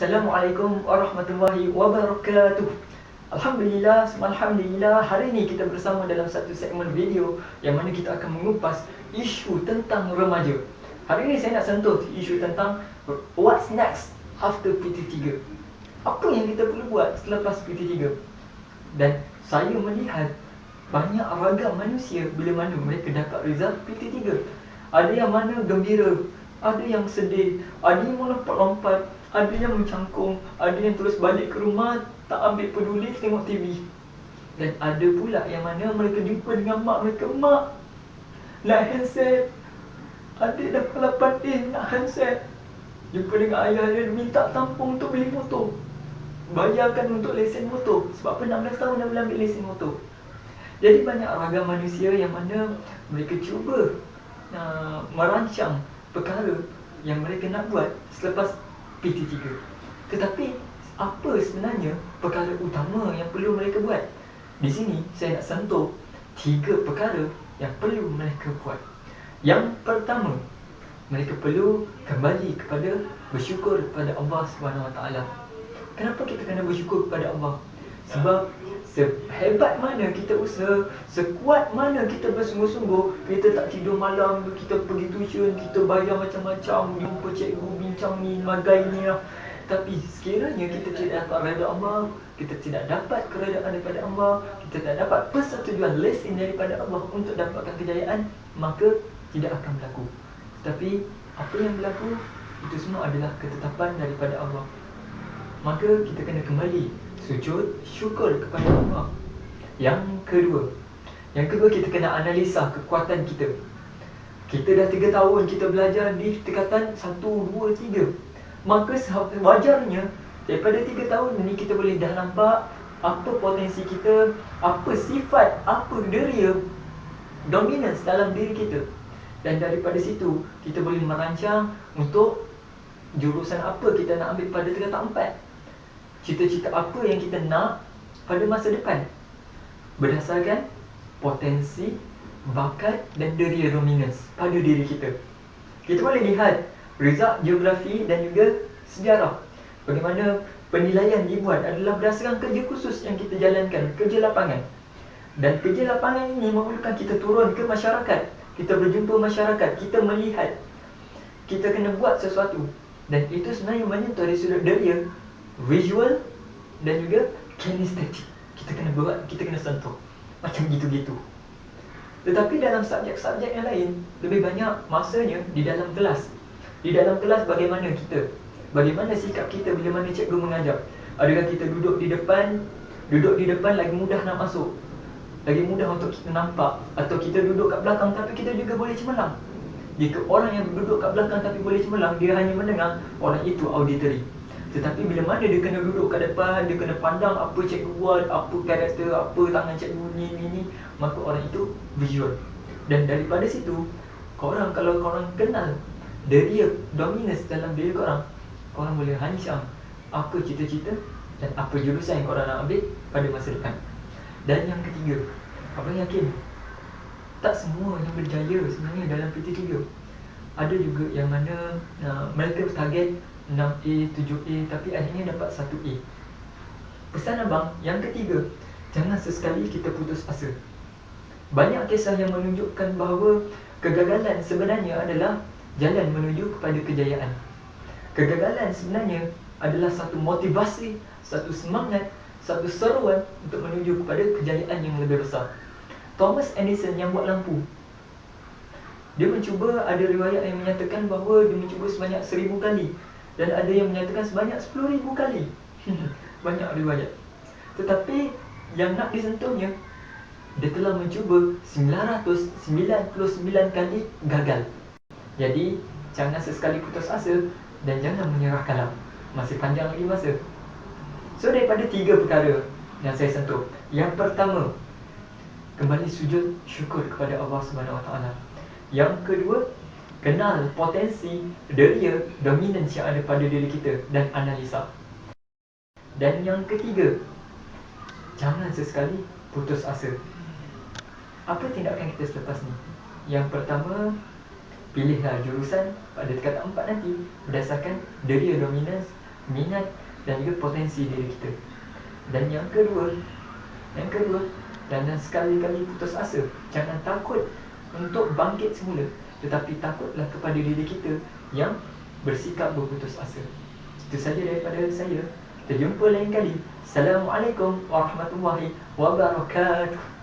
Assalamualaikum warahmatullahi wabarakatuh. Alhamdulillah, Alhamdulillah. Hari ini kita bersama dalam satu segmen video yang mana kita akan mengupas isu tentang remaja. Hari ini saya nak sentuh isu tentang what's next after PT3. Apa yang kita perlu buat selepas PT3? Dan saya melihat banyak ragam manusia bila mana mereka dapat result PT3. Ada yang mana gembira, ada yang sedih, ada yang melompat-lompat, ada yang mencangkung, ada yang terus balik ke rumah tak ambil peduli tengok TV. Dan ada pula yang mana mereka jumpa dengan mak mereka, mak nak handset, adik dah 8A nak handset. Jumpa dengan ayah dia minta tampung untuk beli motor, bayarkan untuk lesen motor. Sebab apa, 16 tahun dah boleh ambil lesen motor. Jadi banyak ragam manusia yang mana mereka cuba merancang perkara yang mereka nak buat selepas PT3. Tetapi apa sebenarnya perkara utama yang perlu mereka buat? Di sini saya nak sentuh 3 perkara yang perlu mereka buat. Yang pertama, mereka perlu kembali kepada bersyukur kepada Allah SWT. Kenapa kita kena bersyukur kepada Allah? Sebab sehebat mana kita usaha, sekuat mana kita bersungguh-sungguh, kita tak tidur malam, kita pergi tuition, kita bayar macam-macam, jumpa cikgu, bincang ni, magai ni lah. Tapi sekiranya kita tidak dapat redha Allah, kita tidak dapat keredaan daripada Allah, kita tak dapat persetujuan lesen daripada Allah untuk dapatkan kejayaan, maka tidak akan berlaku. Tetapi apa yang berlaku, itu semua adalah ketetapan daripada Allah. Maka kita kena kembali sujud syukur kepada Allah. Yang kedua, kita kena analisa kekuatan kita. Kita dah 3 tahun kita belajar di tingkatan 1, 2, 3. Maka wajarnya daripada 3 tahun ni kita boleh dah nampak apa potensi kita, apa sifat, apa deria dominance dalam diri kita. Dan daripada situ kita boleh merancang untuk jurusan apa kita nak ambil pada tingkatan 4. Cita-cita apa yang kita nak pada masa depan berdasarkan potensi, bakat dan deria dominance pada diri kita. Kita boleh lihat result geografi dan juga sejarah. Bagaimana penilaian dibuat adalah berdasarkan kerja khusus yang kita jalankan, kerja lapangan. Dan kerja lapangan ini memerlukan kita turun ke masyarakat, kita berjumpa masyarakat, kita melihat, kita kena buat sesuatu. Dan itu sebenarnya menyentuh dari sudut deria, visual dan juga kinestetik. Kita kena buat, kita kena sentuh macam gitu-gitu. Tetapi dalam subjek-subjek yang lain, lebih banyak masanya di dalam kelas. Di dalam kelas bagaimana kita, bagaimana sikap kita bila mana cikgu mengajar. Adakah kita duduk di depan lagi mudah nak masuk, lagi mudah untuk kita nampak, atau kita duduk kat belakang tapi kita juga boleh cemerlang. Jika orang yang duduk kat belakang tapi boleh cemerlang, dia hanya mendengar, orang itu auditory. Tetapi bila mana dia kena duduk kat depan, dia kena pandang apa cikgu buat, apa karakter, apa tangan cikgu ni, maka orang itu visual. Dan daripada situ, kalau korang kenal deria dominance dalam diri korang boleh rancang apa cita-cita dan apa jurusan yang korang nak ambil pada masa depan. Dan yang ketiga, abang yakin tak semua yang berjaya sebenarnya dalam PT3. Ada juga yang mana mereka target 6A, 7A tapi akhirnya dapat 1A. Pesan abang yang ketiga, jangan sesekali kita putus asa. Banyak kisah yang menunjukkan bahawa kegagalan sebenarnya adalah jalan menuju kepada kejayaan. Kegagalan sebenarnya adalah satu motivasi, satu semangat, satu seruan untuk menuju kepada kejayaan yang lebih besar. Thomas Edison yang buat lampu, dia mencuba, ada riwayat yang menyatakan bahawa dia mencuba sebanyak 1000 kali, dan ada yang menyatakan sebanyak 10,000 kali. Banyak riwayat. Tetapi yang nak disentuhnya, dia telah mencuba 999 kali gagal. Jadi jangan sesekali putus asa dan jangan menyerah kalah. Masih panjang lagi masa. So daripada 3 perkara yang saya sentuh, yang pertama, kembali sujud syukur kepada Allah SWT. Yang kedua, kenal potensi, deria, dominance yang ada pada diri kita dan analisa. Dan yang ketiga, jangan sesekali putus asa. Apa tindakan kita selepas ni? Yang pertama, pilihlah jurusan pada tingkatan 4 nanti berdasarkan deria dominance minat dan juga potensi diri kita. Dan yang kedua, dan sekali-kali putus asa. Jangan takut untuk bangkit semula, tetapi takutlah kepada diri kita yang bersikap berputus asa. Itu saja daripada saya. Kita jumpa lain kali. Assalamualaikum warahmatullahi wabarakatuh.